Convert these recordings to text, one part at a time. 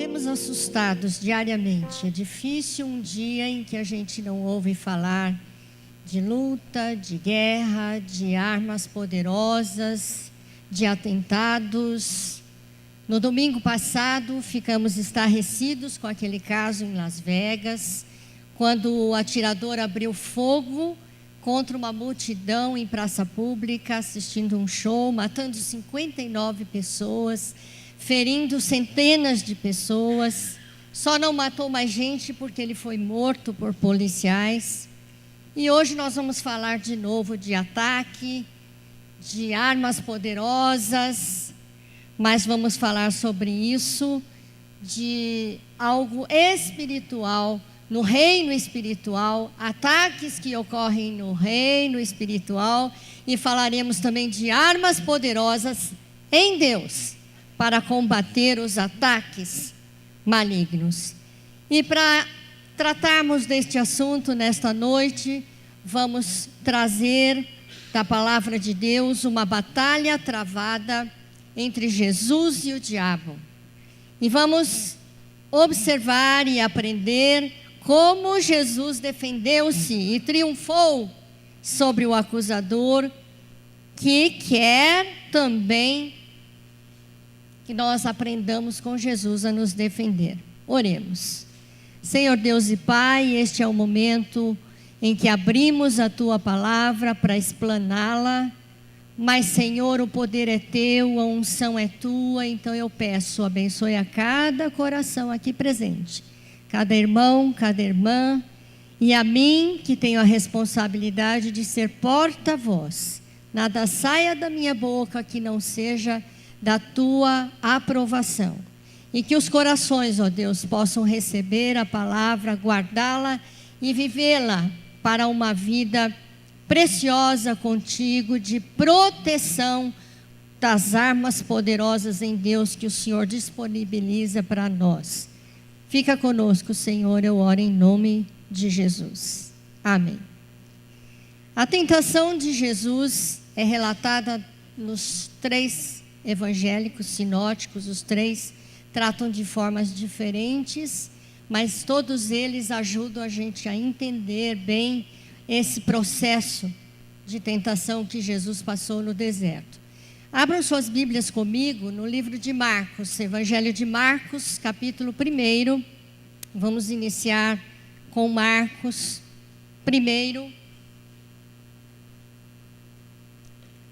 Vivemos assustados diariamente. É difícil um dia em que a gente não ouve falar de luta, de guerra, de armas poderosas, de atentados. No domingo passado, ficamos estarrecidos com aquele caso em Las Vegas, quando o atirador abriu fogo contra uma multidão em praça pública, assistindo um show, matando 59 pessoas, ferindo centenas de pessoas. Só não matou mais gente porque ele foi morto por policiais. E hoje nós vamos falar de novo de ataque, de armas poderosas, mas vamos falar sobre isso, de algo espiritual, no reino espiritual, ataques que ocorrem no reino espiritual, e falaremos também de armas poderosas em Deus, para combater os ataques malignos. E para tratarmos deste assunto nesta noite, vamos trazer da palavra de Deus uma batalha travada entre Jesus e o diabo. E vamos observar e aprender como Jesus defendeu-se e triunfou sobre o acusador, que quer também que nós aprendamos com Jesus a nos defender. Oremos. Senhor Deus e Pai, este é o momento em que abrimos a Tua palavra para explaná-la, mas, Senhor, o poder é Teu, a unção é Tua, então eu peço, abençoe a cada coração aqui presente, cada irmão, cada irmã, e a mim, que tenho a responsabilidade de ser porta-voz. Nada saia da minha boca que não seja da Tua aprovação. E que os corações, ó Deus, possam receber a palavra, guardá-la e vivê-la para uma vida preciosa contigo, de proteção das armas poderosas em Deus que o Senhor disponibiliza para nós. Fica conosco, Senhor, eu oro em nome de Jesus. Amém. A tentação de Jesus é relatada nos três evangélicos sinóticos. Os três tratam de formas diferentes, mas todos eles ajudam a gente a entender bem esse processo de tentação que Jesus passou no deserto. Abram suas Bíblias comigo no livro de Marcos, Evangelho de Marcos, capítulo 1. Vamos iniciar com Marcos 1.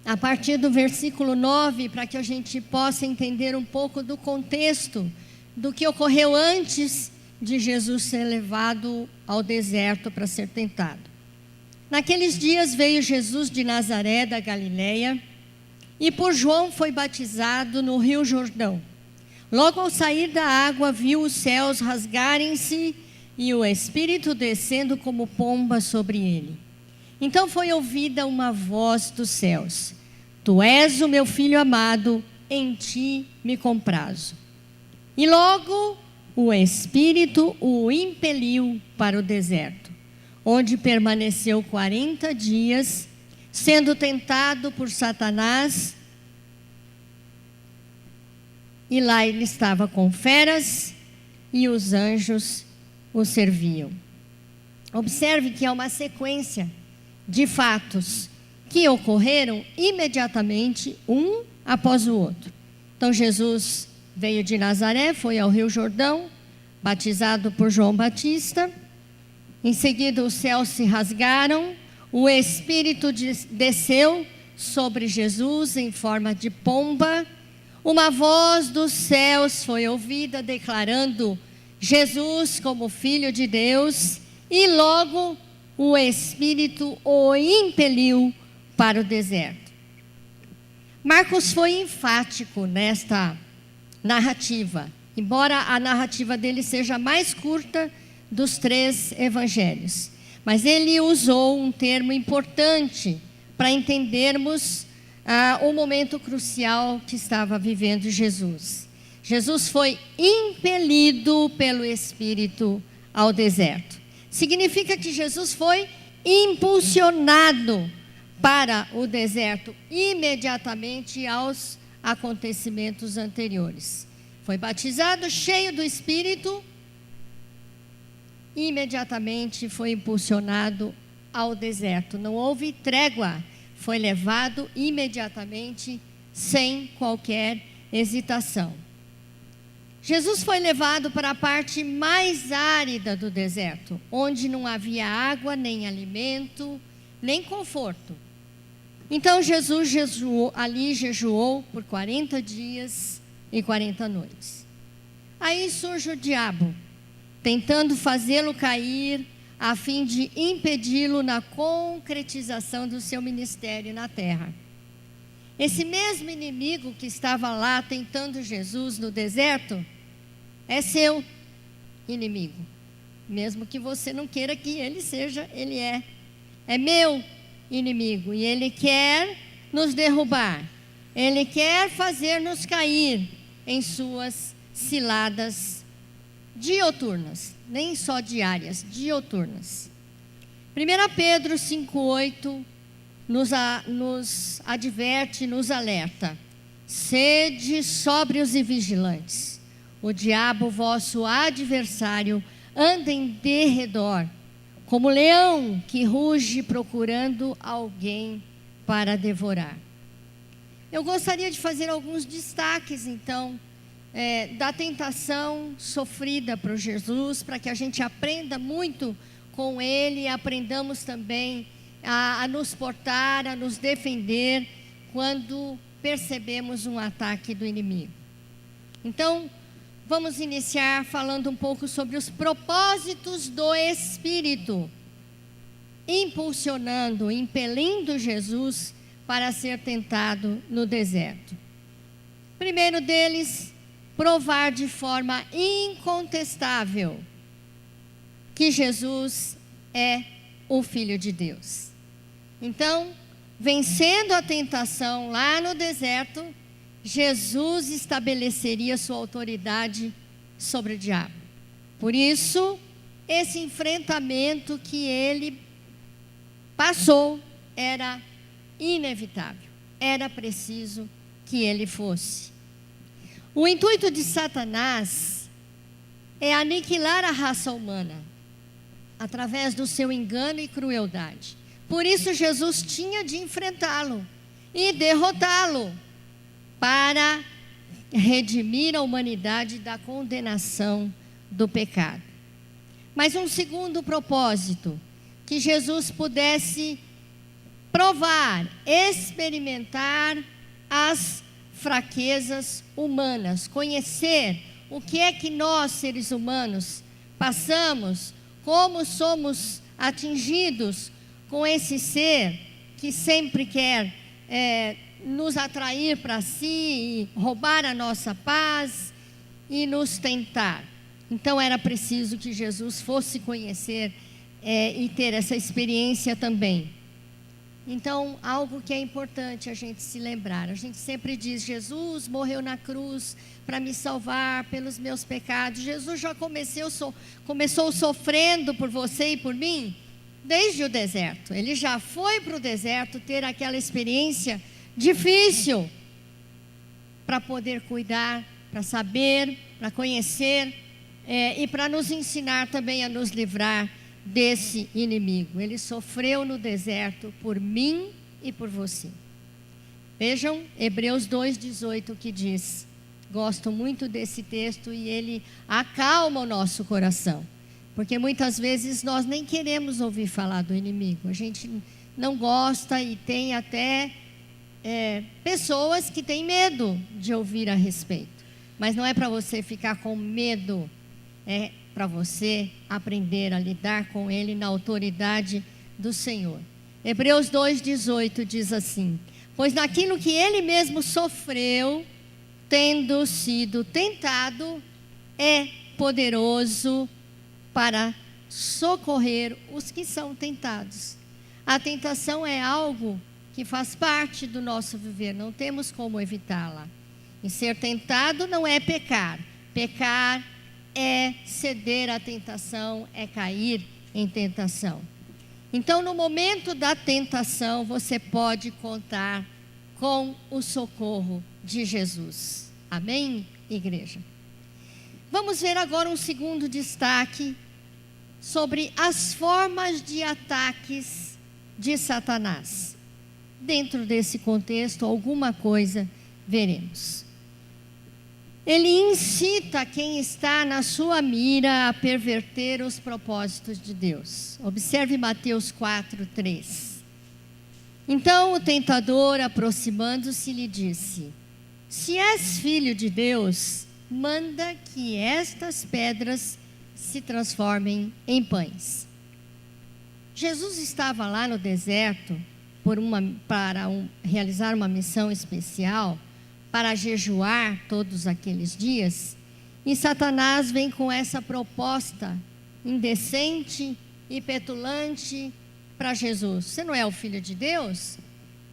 A partir do versículo 9, para que a gente possa entender um pouco do contexto do que ocorreu antes de Jesus ser levado ao deserto para ser tentado. Naqueles dias veio Jesus de Nazaré da Galileia e por João foi batizado no Rio Jordão. Logo ao sair da água viu os céus rasgarem-se e o Espírito descendo como pomba sobre ele. Então foi ouvida uma voz dos céus: Tu és o meu filho amado, em ti me comprazo. E logo o Espírito o impeliu para o deserto, onde permaneceu 40 dias, sendo tentado por Satanás. E lá ele estava com feras e os anjos o serviam. Observe que há uma sequência de fatos que ocorreram imediatamente, um após o outro. Então Jesus veio de Nazaré, foi ao Rio Jordão, batizado por João Batista. Em seguida os céus se rasgaram, o Espírito desceu sobre Jesus em forma de pomba. Uma voz dos céus foi ouvida declarando Jesus como Filho de Deus, e logo o Espírito o impeliu para o deserto. Marcos foi enfático nesta narrativa, embora a narrativa dele seja mais curta dos três evangelhos. Mas ele usou um termo importante para entendermos o momento crucial que estava vivendo Jesus. Jesus foi impelido pelo Espírito ao deserto. Significa que Jesus foi impulsionado para o deserto imediatamente aos acontecimentos anteriores. Foi batizado, cheio do Espírito, e imediatamente foi impulsionado ao deserto. Não houve trégua, foi levado imediatamente, sem qualquer hesitação. Jesus foi levado para a parte mais árida do deserto, onde não havia água, nem alimento, nem conforto. Então Jesus jejuou por 40 dias e 40 noites. Aí surge o diabo, tentando fazê-lo cair, a fim de impedi-lo na concretização do seu ministério na terra. Esse mesmo inimigo que estava lá tentando Jesus no deserto, é seu inimigo. Mesmo que você não queira que ele seja, ele é. É meu inimigo. E ele quer nos derrubar. Ele quer fazer-nos cair em suas ciladas dioturnas. Nem só diárias, dioturnas. 1 Pedro 5,8 nos adverte, nos alerta. Sede sóbrios e vigilantes. O diabo, vosso adversário, anda em derredor, como leão que ruge procurando alguém para devorar. Eu gostaria de fazer alguns destaques, então, da tentação sofrida por Jesus, para que a gente aprenda muito com ele e aprendamos também a nos portar, a nos defender quando percebemos um ataque do inimigo. Então, vamos iniciar falando um pouco sobre os propósitos do Espírito, impulsionando, impelindo Jesus para ser tentado no deserto. Primeiro deles, provar de forma incontestável que Jesus é o Filho de Deus. Então, vencendo a tentação lá no deserto, Jesus estabeleceria sua autoridade sobre o diabo. Por isso, esse enfrentamento que ele passou era inevitável. Era preciso que ele fosse. O intuito de Satanás é aniquilar a raça humana através do seu engano e crueldade. Por isso, Jesus tinha de enfrentá-lo e derrotá-lo, para redimir a humanidade da condenação do pecado. Mas um segundo propósito, que Jesus pudesse provar, experimentar as fraquezas humanas, conhecer o que é que nós, seres humanos, passamos, como somos atingidos com esse ser que sempre quer nos atrair para si, e roubar a nossa paz e nos tentar. Então era preciso que Jesus fosse conhecer e ter essa experiência também. Então, algo que é importante a gente se lembrar. A gente sempre diz, Jesus morreu na cruz para me salvar pelos meus pecados. Jesus já começou sofrendo por você e por mim desde o deserto. Ele já foi para o deserto ter aquela experiência difícil para poder cuidar, para saber, para conhecer e para nos ensinar também a nos livrar desse inimigo. Ele sofreu no deserto por mim e por você. Vejam Hebreus 2,18 que diz, gosto muito desse texto e ele acalma o nosso coração, porque muitas vezes nós nem queremos ouvir falar do inimigo, a gente não gosta e tem até pessoas que têm medo de ouvir a respeito, mas não é para você ficar com medo, é para você aprender a lidar com ele na autoridade do Senhor. Hebreus 2,18 diz assim, pois naquilo que ele mesmo sofreu, tendo sido tentado, é poderoso para socorrer os que são tentados. A tentação é algo que faz parte do nosso viver, não temos como evitá-la. E ser tentado não é pecar. Pecar é ceder à tentação, é cair em tentação. Então, no momento da tentação, você pode contar com o socorro de Jesus. Amém, igreja? Vamos ver agora um segundo destaque sobre as formas de ataques de Satanás. Dentro desse contexto, alguma coisa veremos. Ele incita quem está na sua mira a perverter os propósitos de Deus. Observe Mateus 4:3. Então o tentador, aproximando-se, lhe disse: se és filho de Deus, manda que estas pedras se transformem em pães. Jesus estava lá no deserto para realizar uma missão especial, para jejuar todos aqueles dias, e Satanás vem com essa proposta indecente e petulante para Jesus: você não é o filho de Deus?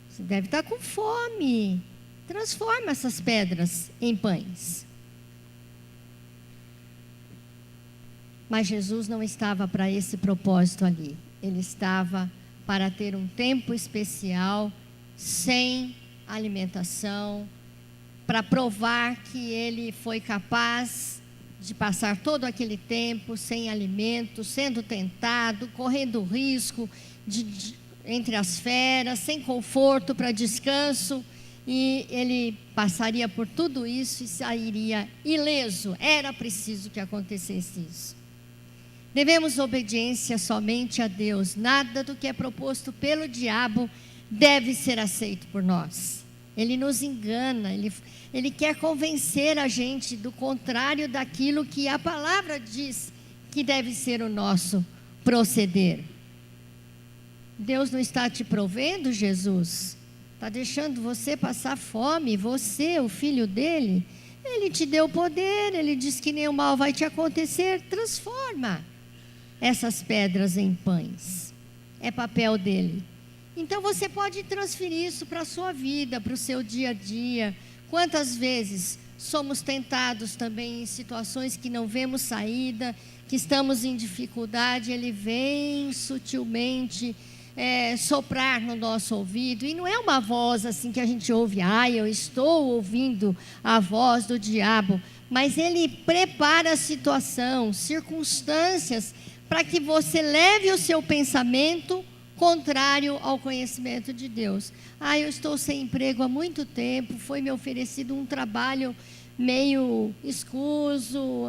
Você deve estar com fome, transforma essas pedras em pães. Mas Jesus não estava para esse propósito ali. Ele estava para ter um tempo especial, sem alimentação, para provar que ele foi capaz de passar todo aquele tempo sem alimento, sendo tentado, correndo risco entre as feras, sem conforto para descanso, e ele passaria por tudo isso e sairia ileso. Era preciso que acontecesse isso. Devemos obediência somente a Deus. Nada do que é proposto pelo diabo deve ser aceito por nós. Ele nos engana, ele quer convencer a gente do contrário daquilo que a palavra diz que deve ser o nosso proceder. Deus não está te provendo, Jesus? Está deixando você passar fome, você, o filho dele? Ele te deu poder, ele diz que nenhum mal vai te acontecer. Transforma essas pedras em pães. É papel dele. Então você pode transferir isso para a sua vida, para o seu dia a dia. Quantas vezes somos tentados também em situações que não vemos saída, que estamos em dificuldade, ele vem sutilmente soprar no nosso ouvido. E não é uma voz assim que a gente ouve: eu estou ouvindo a voz do diabo. Mas ele prepara a situação, circunstâncias, para que você leve o seu pensamento contrário ao conhecimento de Deus. Eu estou sem emprego há muito tempo, foi me oferecido um trabalho meio escuso,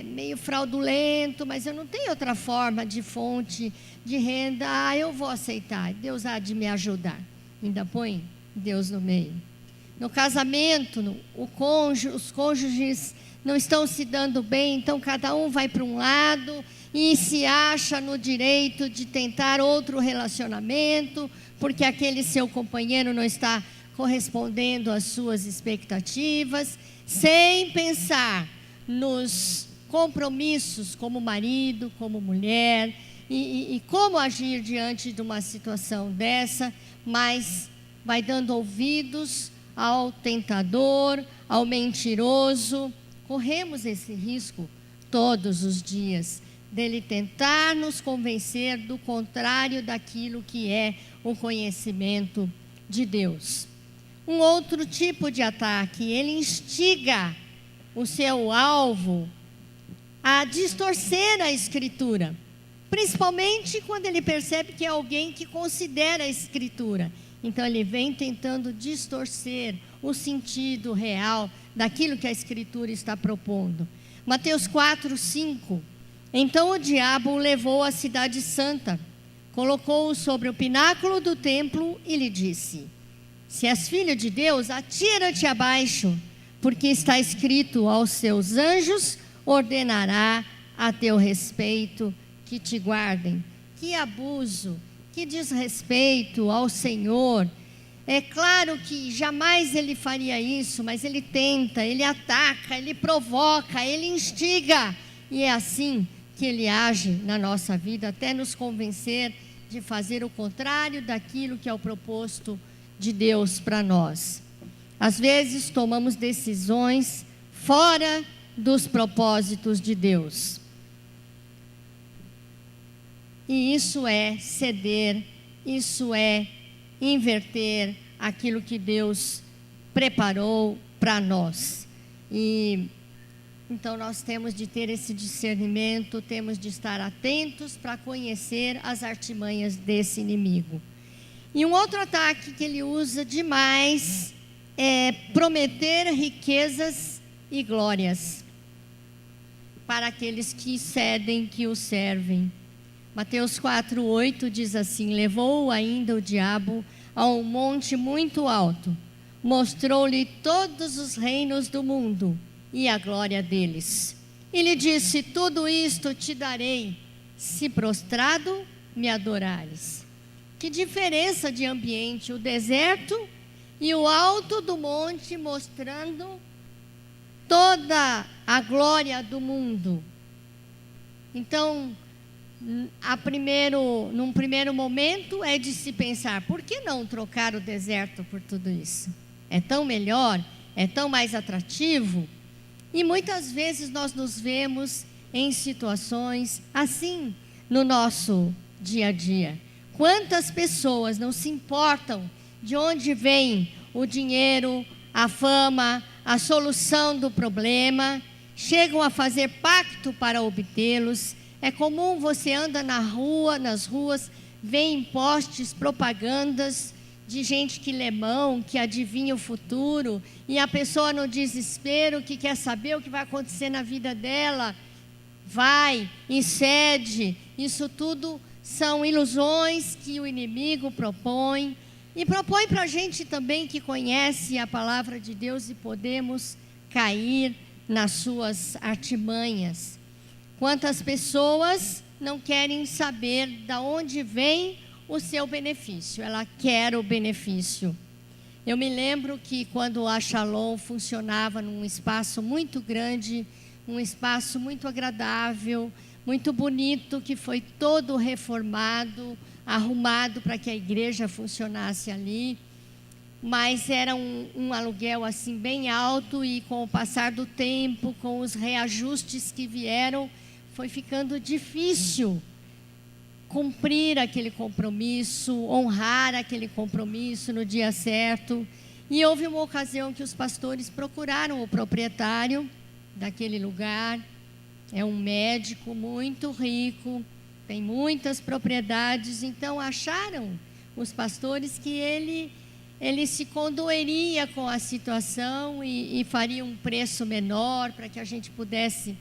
meio fraudulento, mas eu não tenho outra forma de fonte de renda. Eu vou aceitar, Deus há de me ajudar. Ainda põe Deus no meio. No casamento, os cônjuges não estão se dando bem, então cada um vai para um lado e se acha no direito de tentar outro relacionamento, porque aquele seu companheiro não está correspondendo às suas expectativas, sem pensar nos compromissos como marido, como mulher, e como agir diante de uma situação dessa, mas vai dando ouvidos ao tentador, ao mentiroso. Corremos esse risco todos os dias, dele tentar nos convencer do contrário daquilo que é o conhecimento de Deus. Um outro tipo de ataque, ele instiga o seu alvo a distorcer a Escritura, principalmente quando ele percebe que é alguém que considera a Escritura. Então ele vem tentando distorcer o sentido real daquilo que a Escritura está propondo. Mateus 4:5. Então o diabo o levou à cidade santa, colocou-o sobre o pináculo do templo e lhe disse: se és filho de Deus, atira-te abaixo, porque está escrito: aos seus anjos ordenará a teu respeito que te guardem. Que abuso, que desrespeito ao Senhor. É claro que jamais ele faria isso, mas ele tenta, ele ataca, ele provoca, ele instiga. E é assim que ele age na nossa vida, até nos convencer de fazer o contrário daquilo que é o proposto de Deus para nós. Às vezes tomamos decisões fora dos propósitos de Deus. E isso é ceder, isso é inverter aquilo que Deus preparou para nós. E Então nós temos de ter esse discernimento, temos de estar atentos para conhecer as artimanhas desse inimigo. E um outro ataque que ele usa demais é prometer riquezas e glórias para aqueles que cedem, que o servem. Mateus 4:8 diz assim: levou ainda o diabo a um monte muito alto, mostrou-lhe todos os reinos do mundo e a glória deles. E lhe disse: tudo isto te darei, se prostrado me adorares. Que diferença de ambiente, o deserto e o alto do monte mostrando toda a glória do mundo. Então, num primeiro momento é de se pensar, por que não trocar o deserto por tudo isso? É tão melhor, é tão mais atrativo. E muitas vezes nós nos vemos em situações assim no nosso dia a dia. Quantas pessoas não se importam de onde vem o dinheiro, a fama, a solução do problema, chegam a fazer pacto para obtê-los. É comum você anda nas ruas, vê em postes propagandas de gente que lê mão, que adivinha o futuro, e a pessoa no desespero, que quer saber o que vai acontecer na vida dela, vai e cede. Isso tudo são ilusões que o inimigo propõe, e propõe para a gente também que conhece a palavra de Deus, e podemos cair nas suas artimanhas. Quantas pessoas não querem saber de onde vem o seu benefício? Ela quer o benefício. Eu me lembro que quando a Shalom funcionava num espaço muito grande, um espaço muito agradável, muito bonito, que foi todo reformado, arrumado para que a igreja funcionasse ali. Mas era um aluguel assim bem alto, e com o passar do tempo, com os reajustes que vieram, foi ficando difícil cumprir aquele compromisso, honrar aquele compromisso no dia certo. E houve uma ocasião que os pastores procuraram o proprietário daquele lugar. É um médico muito rico, tem muitas propriedades. Então acharam os pastores que ele se condoeria com a situação e faria um preço menor para que a gente pudesse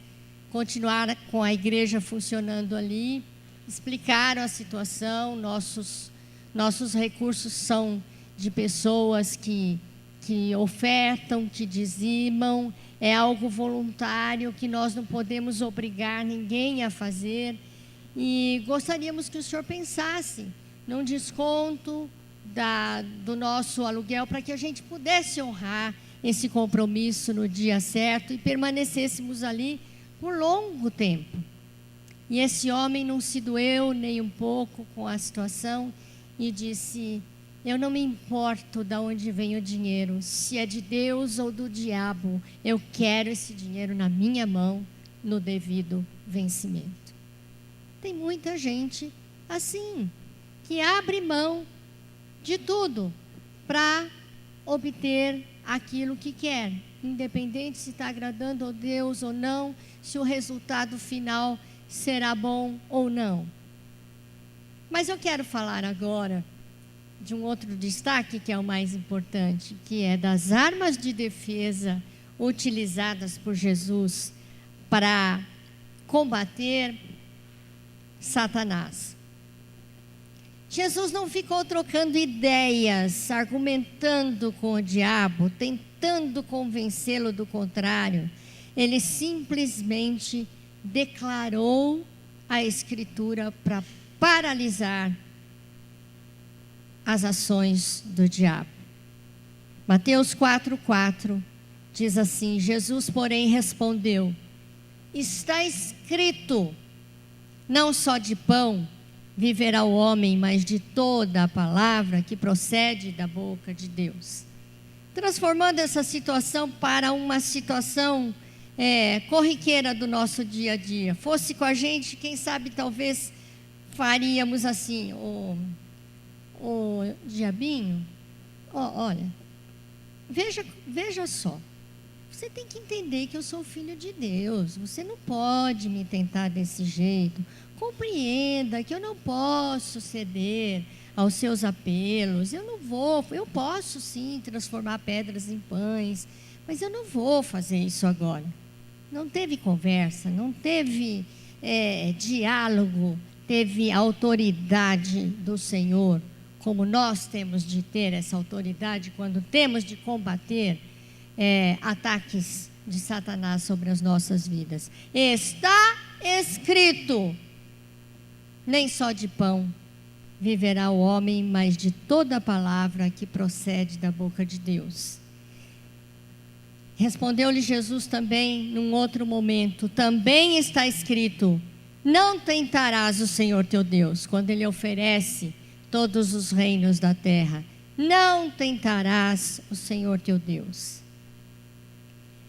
continuar com a igreja funcionando ali. Explicaram a situação. Nossos recursos são de pessoas que ofertam, que dizimam. É algo voluntário que nós não podemos obrigar ninguém a fazer. E gostaríamos que o senhor pensasse num desconto do nosso aluguel, para que a gente pudesse honrar esse compromisso no dia certo e permanecêssemos ali por longo tempo. E esse homem não se doeu nem um pouco com a situação e disse: eu não me importo de onde vem o dinheiro, se é de Deus ou do diabo, eu quero esse dinheiro na minha mão no devido vencimento. Tem muita gente assim, que abre mão de tudo para obter aquilo que quer, independente se está agradando a Deus ou não, se o resultado final será bom ou não. Mas eu quero falar agora de um outro destaque, que é o mais importante, que é das armas de defesa utilizadas por Jesus para combater Satanás. Jesus não ficou trocando ideias, argumentando com o diabo, tentando convencê-lo do contrário. Ele simplesmente declarou a Escritura para paralisar as ações do diabo. Mateus 4:4 diz assim: Jesus, porém, respondeu: está escrito, não só de pão viverá o homem, mas de toda a palavra que procede da boca de Deus. Transformando essa situação para uma situação corriqueira do nosso dia a dia. Fosse com a gente, quem sabe, talvez faríamos assim: diabinho, olha, veja só, você tem que entender que eu sou filho de Deus. Você não pode me tentar desse jeito. Compreenda que eu não posso ceder aos seus apelos. Eu posso sim transformar pedras em pães, mas eu não vou fazer isso agora. Não teve conversa, não teve diálogo, teve autoridade do Senhor, como nós temos de ter essa autoridade quando temos de combater ataques de Satanás sobre as nossas vidas. Está escrito: nem só de pão viverá o homem, mas de toda a palavra que procede da boca de Deus. Respondeu-lhe Jesus também, num outro momento: também está escrito: não tentarás o Senhor teu Deus, quando Ele oferece todos os reinos da terra. Não tentarás o Senhor teu Deus.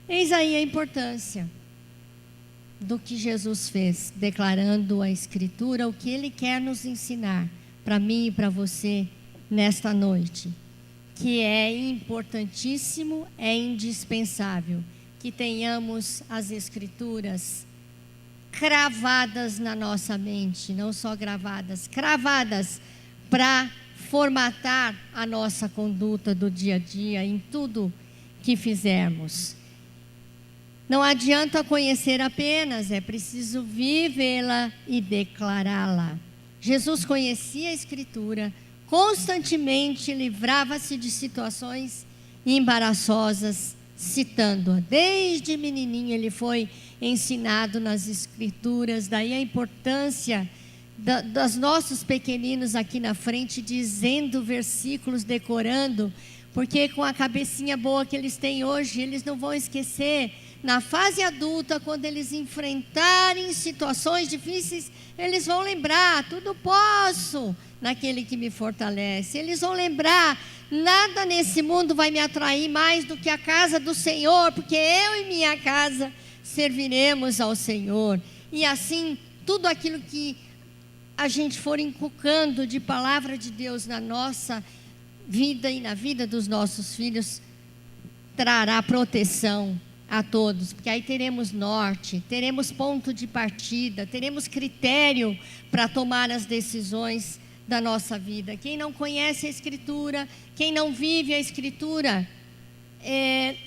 Eis aí a importância do que Jesus fez, declarando a Escritura, o que Ele quer nos ensinar, para mim e para você, nesta noite. Que é importantíssimo, é indispensável que tenhamos as Escrituras cravadas na nossa mente, não só gravadas, cravadas para formatar a nossa conduta do dia a dia, em tudo que fizermos. Não adianta conhecer apenas, é preciso vivê-la e declará-la. Jesus conhecia a Escritura, constantemente livrava-se de situações embaraçosas, citando-a. Desde menininho ele foi ensinado nas Escrituras, daí a importância dos nossos pequeninos aqui na frente, dizendo versículos, decorando, porque com a cabecinha boa que eles têm hoje, eles não vão esquecer. Na fase adulta, quando eles enfrentarem situações difíceis, eles vão lembrar: tudo posso naquele que me fortalece. Eles vão lembrar: nada nesse mundo vai me atrair mais do que a casa do Senhor, porque eu e minha casa serviremos ao Senhor. E assim, tudo aquilo que a gente for inculcando de palavra de Deus na nossa vida e na vida dos nossos filhos, trará proteção a todos, porque aí teremos norte, teremos ponto de partida, teremos critério para tomar as decisões da nossa vida. Quem não conhece a Escritura, quem não vive a Escritura,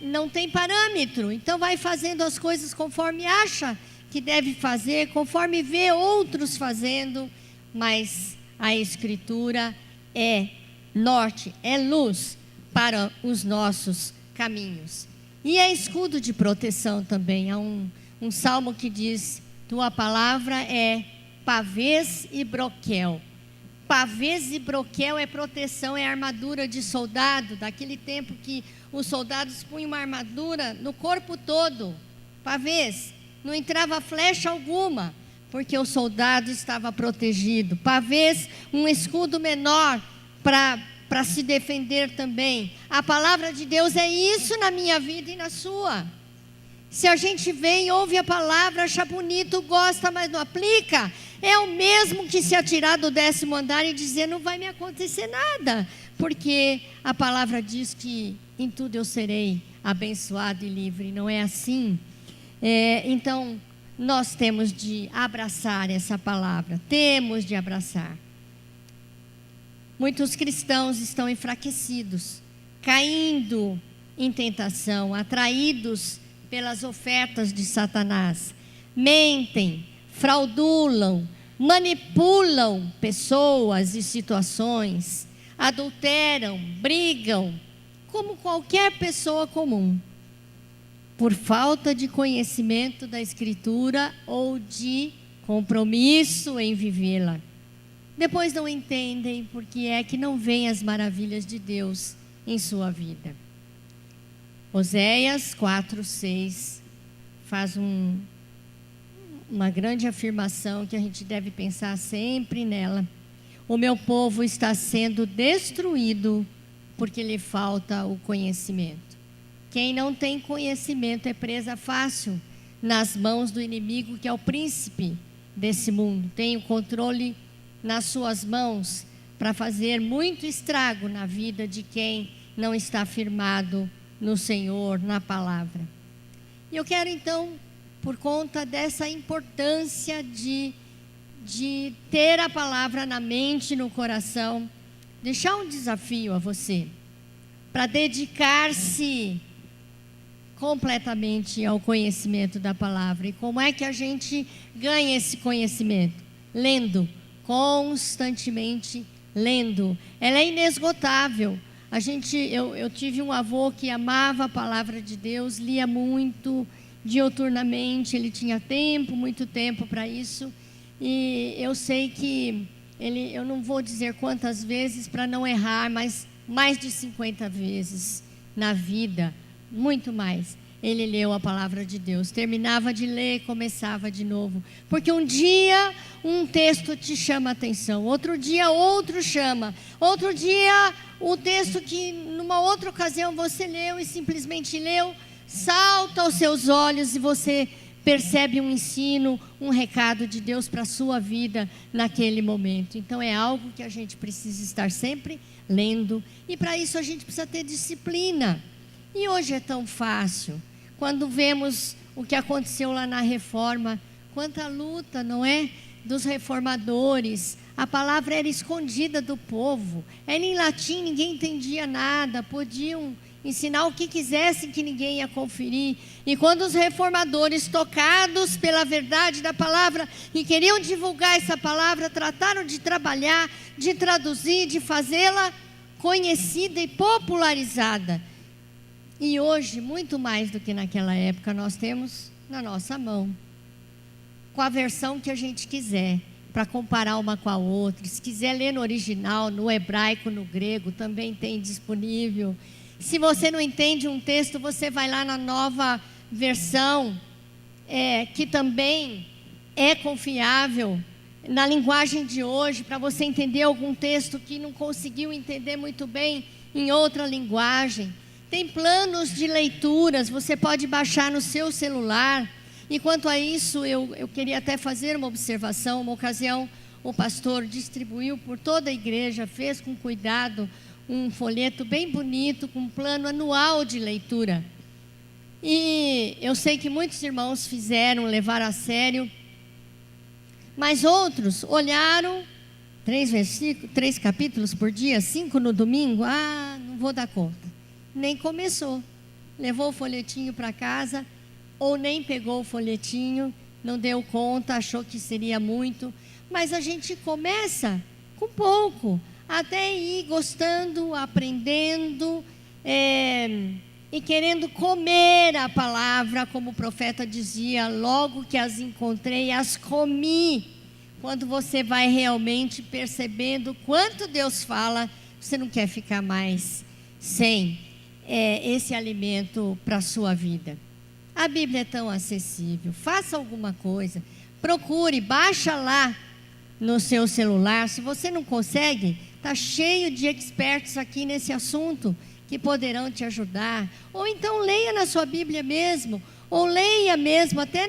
não tem parâmetro, então vai fazendo as coisas conforme acha que deve fazer, conforme vê outros fazendo, mas a Escritura é norte, é luz para os nossos caminhos. E é escudo de proteção também. Há um salmo que diz: tua palavra é pavês e broquel. Pavês e broquel é proteção, é armadura de soldado, daquele tempo que os soldados punham uma armadura no corpo todo. Pavês, não entrava flecha alguma, porque o soldado estava protegido. Pavês, um escudo menor para se defender também. A palavra de Deus é isso na minha vida e na sua. Se a gente vem, ouve a palavra, acha bonito, gosta, mas não aplica, é o mesmo que se atirar do 10º andar e dizer: não vai me acontecer nada, porque a palavra diz que em tudo eu serei abençoado e livre. Não é assim? Então, nós temos de abraçar essa palavra, temos de abraçar. Muitos cristãos estão enfraquecidos, caindo em tentação, atraídos pelas ofertas de Satanás. Mentem, fraudulam, manipulam pessoas e situações, adulteram, brigam, como qualquer pessoa comum, por falta de conhecimento da Escritura ou de compromisso em vivê-la. Depois não entendem porque é que não veem as maravilhas de Deus em sua vida. Oséias 4:6 faz uma grande afirmação que a gente deve pensar sempre nela. O meu povo está sendo destruído porque lhe falta o conhecimento. Quem não tem conhecimento é presa fácil nas mãos do inimigo, que é o príncipe desse mundo. Tem o controle nas suas mãos para fazer muito estrago na vida de quem não está firmado no Senhor, na palavra. E eu quero então, por conta dessa importância de ter a palavra na mente, no coração, deixar um desafio a você, para dedicar-se completamente ao conhecimento da palavra. E como é que a gente ganha esse conhecimento? Lendo, constantemente lendo. Ela é inesgotável. Eu tive um avô que amava a palavra de Deus, lia muito, diuturnamente, ele tinha muito tempo para isso. E eu sei que eu não vou dizer quantas vezes para não errar, mas mais de 50 vezes na vida, muito mais, ele leu a palavra de Deus. Terminava de ler, começava de novo. Porque um dia um texto te chama a atenção, outro dia outro chama, outro dia o texto que numa outra ocasião você leu e simplesmente leu, salta aos seus olhos e você percebe um ensino, um recado de Deus para a sua vida naquele momento. Então é algo que a gente precisa estar sempre lendo, e para isso a gente precisa ter disciplina. E hoje é tão fácil, quando vemos o que aconteceu lá na Reforma, quanta luta, não é? Dos reformadores, a palavra era escondida do povo, era em latim, ninguém entendia nada, podiam ensinar o que quisessem que ninguém ia conferir. E quando os reformadores, tocados pela verdade da palavra e queriam divulgar essa palavra, trataram de trabalhar, de traduzir, de fazê-la conhecida e popularizada. E hoje, muito mais do que naquela época, nós temos na nossa mão, com a versão que a gente quiser, para comparar uma com a outra. Se quiser ler no original, no hebraico, no grego, também tem disponível. Se você não entende um texto, você vai lá na nova versão, que também é confiável, na linguagem de hoje, para você entender algum texto que não conseguiu entender muito bem em outra linguagem. Tem planos de leituras, você pode baixar no seu celular. E quanto a isso, eu queria até fazer uma observação. Uma ocasião, o pastor distribuiu por toda a igreja, fez com cuidado um folheto bem bonito, com um plano anual de leitura. E eu sei que muitos irmãos levaram a sério, mas outros olharam 3 capítulos por dia, 5 no domingo. Não vou dar conta. Nem começou, levou o folhetinho para casa, ou nem pegou o folhetinho, não deu conta, achou que seria muito. Mas a gente começa com pouco, até ir gostando, aprendendo, e querendo comer a palavra, como o profeta dizia: logo que as encontrei, as comi. Quando você vai realmente percebendo quanto Deus fala, você não quer ficar mais sem esse alimento para a sua vida. A Bíblia é tão acessível. Faça alguma coisa, procure, baixa lá no seu celular. Se você não consegue, está cheio de experts aqui nesse assunto que poderão te ajudar. Ou então leia na sua Bíblia mesmo, ou leia mesmo, até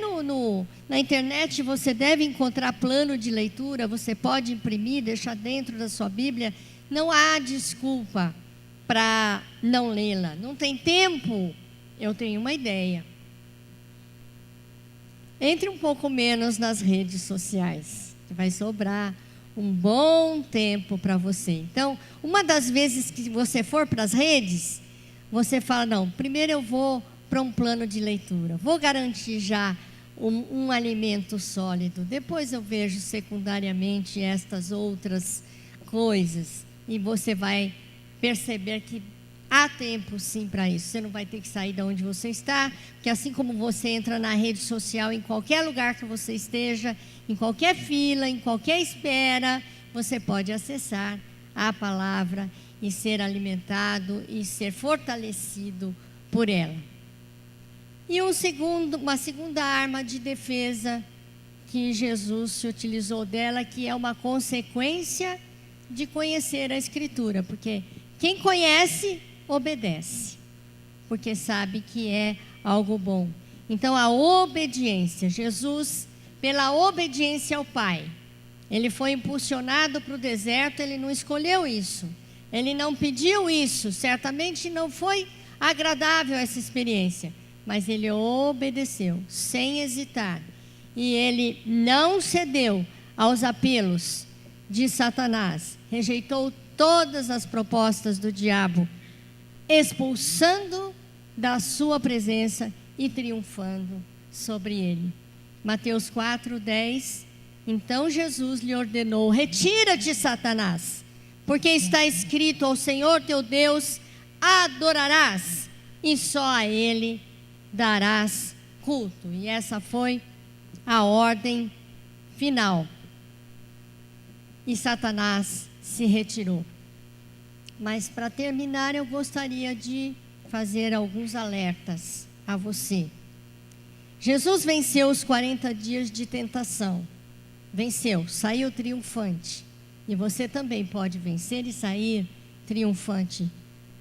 na internet você deve encontrar plano de leitura, você pode imprimir, deixar dentro da sua Bíblia. Não há desculpa para não lê-la. Não tem tempo? Eu tenho uma ideia. Entre um pouco menos nas redes sociais, vai sobrar um bom tempo para você. Então, uma das vezes que você for para as redes, você fala: não, primeiro eu vou para um plano de leitura, vou garantir já um alimento sólido, depois eu vejo secundariamente estas outras coisas. E você vai perceber que há tempo sim para isso. Você não vai ter que sair de onde você está, porque assim como você entra na rede social, em qualquer lugar que você esteja, em qualquer fila, em qualquer espera, você pode acessar a palavra e ser alimentado e ser fortalecido por ela. E uma segunda arma de defesa que Jesus se utilizou dela, que é uma consequência de conhecer a Escritura, porque quem conhece, obedece, porque sabe que é algo bom. Então, a obediência. Jesus, pela obediência ao Pai, ele foi impulsionado para o deserto. Ele não escolheu isso, ele não pediu isso, certamente não foi agradável essa experiência, mas ele obedeceu, sem hesitar. E ele não cedeu aos apelos de Satanás. Rejeitou todas as propostas do diabo, expulsando da sua presença e triunfando sobre ele. Mateus 4:10. Então Jesus lhe ordenou: retira-te, Satanás, porque está escrito: ao Senhor teu Deus adorarás, e só a Ele darás culto. E essa foi a ordem final. E Satanás se retirou. Mas para terminar, eu gostaria de fazer alguns alertas a você. Jesus venceu os 40 dias de tentação. Venceu, saiu triunfante. E você também pode vencer e sair triunfante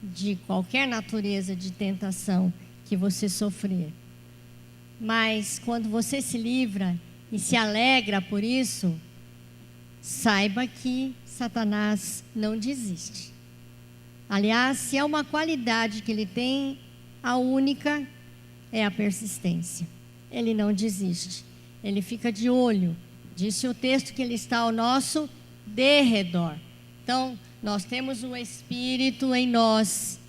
de qualquer natureza de tentação que você sofrer. Mas quando você se livra e se alegra por isso, saiba que Satanás não desiste. Aliás, se é uma qualidade que ele tem, a única é a persistência. Ele não desiste. Ele fica de olho. Disse o texto que ele está ao nosso derredor. Então, nós temos o Espírito em nós,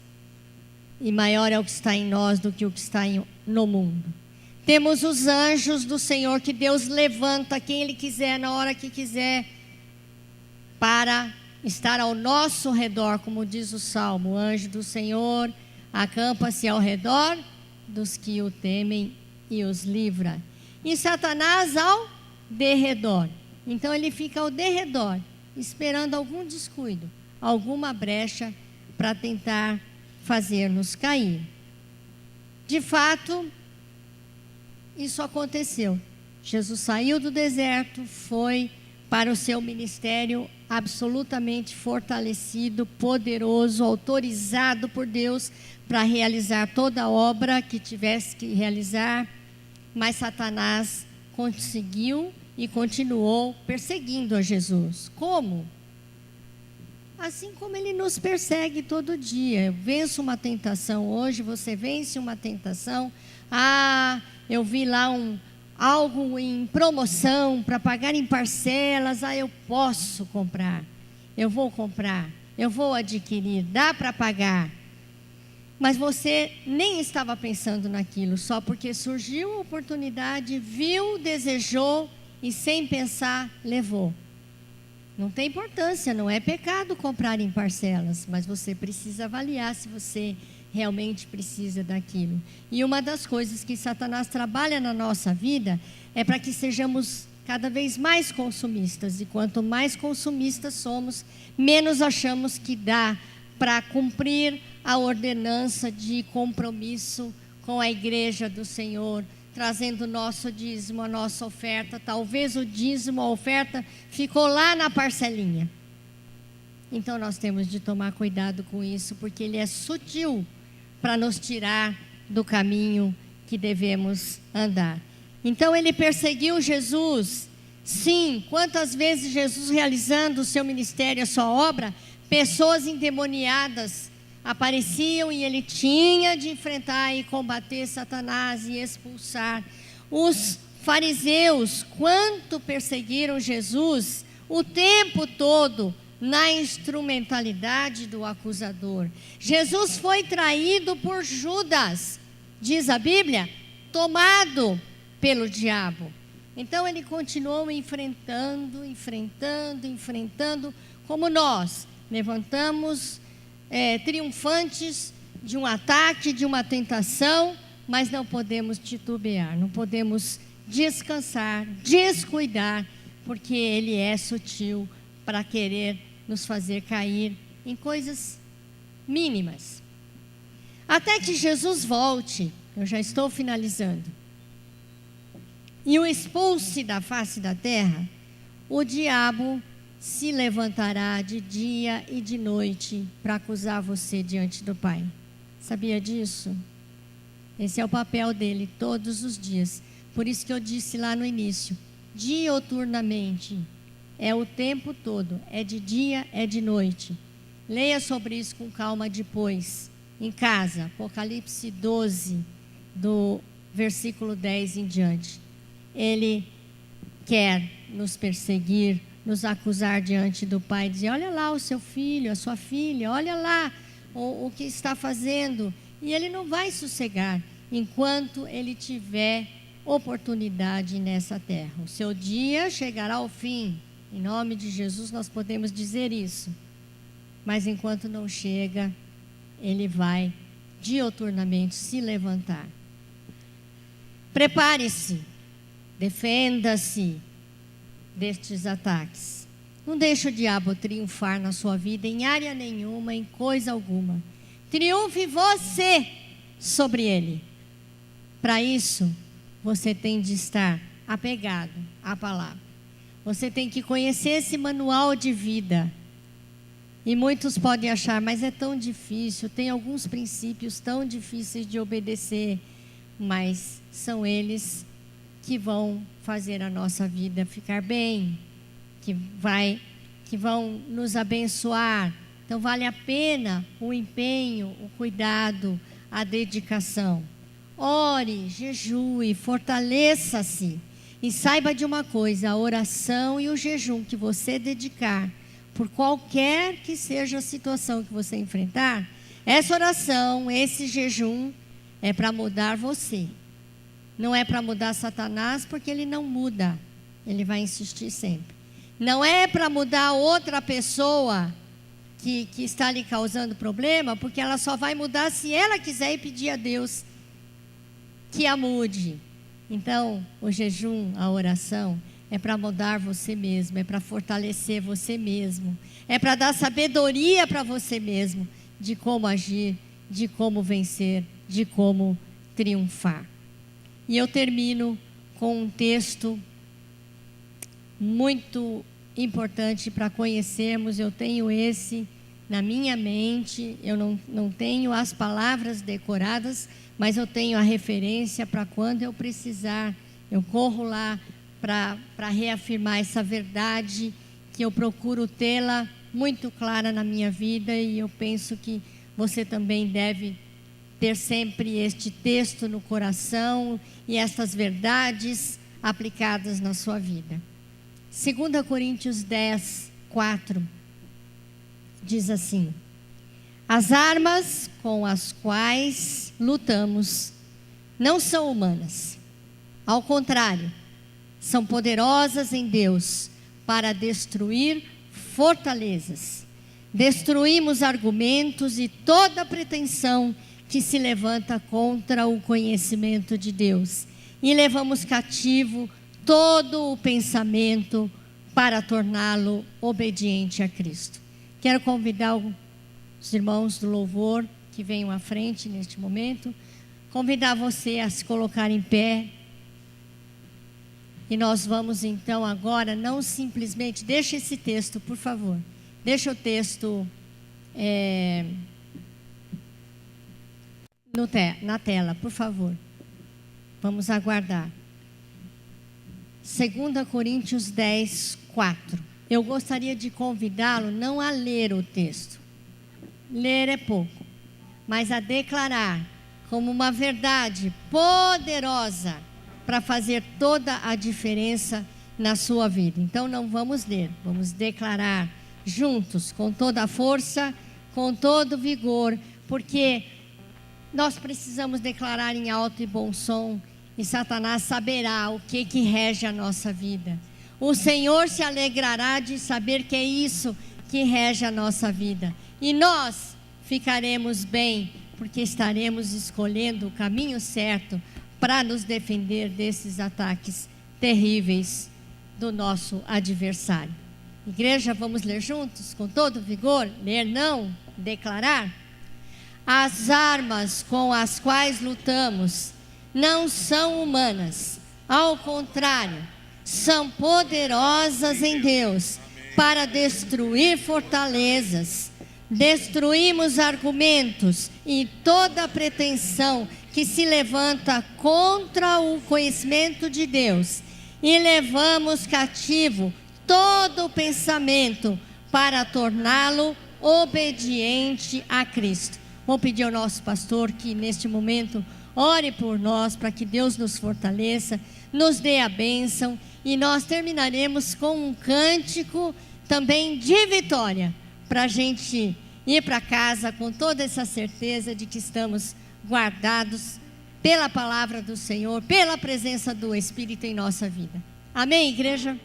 e maior é o que está em nós do que o que está no mundo. Temos os anjos do Senhor, que Deus levanta quem Ele quiser, na hora que quiser, para estar ao nosso redor, como diz o Salmo: o anjo do Senhor acampa-se ao redor dos que o temem e os livra. E Satanás ao derredor. Então ele fica ao derredor, esperando algum descuido, alguma brecha para tentar fazer-nos cair. De fato, isso aconteceu. Jesus saiu do deserto, foi para o seu ministério absolutamente fortalecido, poderoso, autorizado por Deus para realizar toda a obra que tivesse que realizar. Mas Satanás conseguiu e continuou perseguindo a Jesus. Como? Assim como ele nos persegue todo dia. Eu venço uma tentação hoje, você vence uma tentação. Ah, eu vi lá algo em promoção para pagar em parcelas. Ah, eu posso comprar. Eu vou comprar. Eu vou adquirir. Dá para pagar. Mas você nem estava pensando naquilo, só porque surgiu a oportunidade, viu, desejou e sem pensar levou. Não tem importância, não é pecado comprar em parcelas, mas você precisa avaliar se você realmente precisa daquilo. E uma das coisas que Satanás trabalha na nossa vida é para que sejamos cada vez mais consumistas. E quanto mais consumistas somos, menos achamos que dá para cumprir a ordenança de compromisso com a igreja do Senhor, trazendo o nosso dízimo, a nossa oferta. Talvez o dízimo, a oferta, ficou lá na parcelinha. Então nós temos de tomar cuidado com isso, porque ele é sutil para nos tirar do caminho que devemos andar. Então ele perseguiu Jesus. Sim, quantas vezes Jesus, realizando o seu ministério, a sua obra, pessoas endemoniadas apareciam e ele tinha de enfrentar e combater Satanás e expulsar. Os fariseus, quanto perseguiram Jesus o tempo todo na instrumentalidade do acusador. Jesus foi traído por Judas, diz a Bíblia, tomado pelo diabo. Então ele continuou enfrentando, como nós levantamos triunfantes de um ataque, de uma tentação, mas não podemos titubear, não podemos descansar, descuidar, porque ele é sutil para querer nos fazer cair em coisas mínimas. Até que Jesus volte, eu já estou finalizando, e o expulse da face da terra, o diabo se levantará de dia e de noite para acusar você diante do Pai. Sabia disso? Esse é o papel dele todos os dias. Por isso que eu disse lá no início, dioturnamente, é o tempo todo, é de dia, é de noite. Leia sobre isso com calma depois, em casa. Apocalipse 12, do versículo 10 em diante. Ele quer nos perseguir, nos acusar diante do Pai, dizer: olha lá o seu filho, a sua filha, olha lá o que está fazendo. E ele não vai sossegar enquanto ele tiver oportunidade nessa terra. O seu dia chegará ao fim. Em nome de Jesus nós podemos dizer isso. Mas enquanto não chega, ele vai diuturnamente se levantar. Prepare-se, defenda-se destes ataques. Não deixe o diabo triunfar na sua vida em área nenhuma, em coisa alguma. Triunfe você sobre ele. Para isso, você tem de estar apegado à palavra. Você tem que conhecer esse manual de vida. E muitos podem achar: mas é tão difícil, tem alguns princípios tão difíceis de obedecer. Mas são eles que vão fazer a nossa vida ficar bem, que vão nos abençoar. Então vale a pena o empenho, o cuidado, a dedicação. Ore, jejue, fortaleça-se. E saiba de uma coisa: a oração e o jejum que você dedicar, por qualquer que seja a situação que você enfrentar, essa oração, esse jejum, é para mudar você. Não é para mudar Satanás, porque ele não muda. Ele vai insistir sempre. Não é para mudar outra pessoa que está lhe causando problema, porque ela só vai mudar se ela quiser e pedir a Deus que a mude. Então, o jejum, a oração, é para mudar você mesmo, é para fortalecer você mesmo, é para dar sabedoria para você mesmo, de como agir, de como vencer, de como triunfar. E eu termino com um texto muito importante para conhecermos. Eu tenho esse na minha mente, eu não tenho as palavras decoradas, mas eu tenho a referência para quando eu precisar, eu corro lá para reafirmar essa verdade, que eu procuro tê-la muito clara na minha vida, e eu penso que você também deve ter sempre este texto no coração e estas verdades aplicadas na sua vida. 2 Coríntios 10, 4, diz assim: as armas com as quais lutamos não são humanas. Ao contrário, são poderosas em Deus para destruir fortalezas. Destruímos argumentos e toda pretensão que se levanta contra o conhecimento de Deus. E levamos cativo todo o pensamento para torná-lo obediente a Cristo. Quero convidar os irmãos do louvor que venham à frente neste momento. Convidar você a se colocar em pé. E nós vamos então agora, não simplesmente, deixa esse texto, por favor. Deixa o texto na tela, por favor. Vamos aguardar. 2 Coríntios 10, 4. Eu gostaria de convidá-lo não a ler o texto. Ler é pouco. Mas a declarar como uma verdade poderosa para fazer toda a diferença na sua vida. Então não vamos ler, vamos declarar juntos, com toda a força, com todo o vigor, porque nós precisamos declarar em alto e bom som, e Satanás saberá o que rege a nossa vida. O Senhor se alegrará de saber que é isso que rege a nossa vida. E nós ficaremos bem, porque estaremos escolhendo o caminho certo para nos defender desses ataques terríveis do nosso adversário. Igreja, vamos ler juntos, com todo vigor? Ler não, declarar. As armas com as quais lutamos não são humanas. Ao contrário, são poderosas em Deus para destruir fortalezas. Destruímos argumentos e toda pretensão que se levanta contra o conhecimento de Deus, e levamos cativo todo o pensamento para torná-lo obediente a Cristo. Vou pedir ao nosso pastor que neste momento ore por nós para que Deus nos fortaleça, nos dê a bênção, e nós terminaremos com um cântico também de vitória, para a gente ir para casa com toda essa certeza de que estamos guardados pela palavra do Senhor, pela presença do Espírito em nossa vida. Amém, igreja?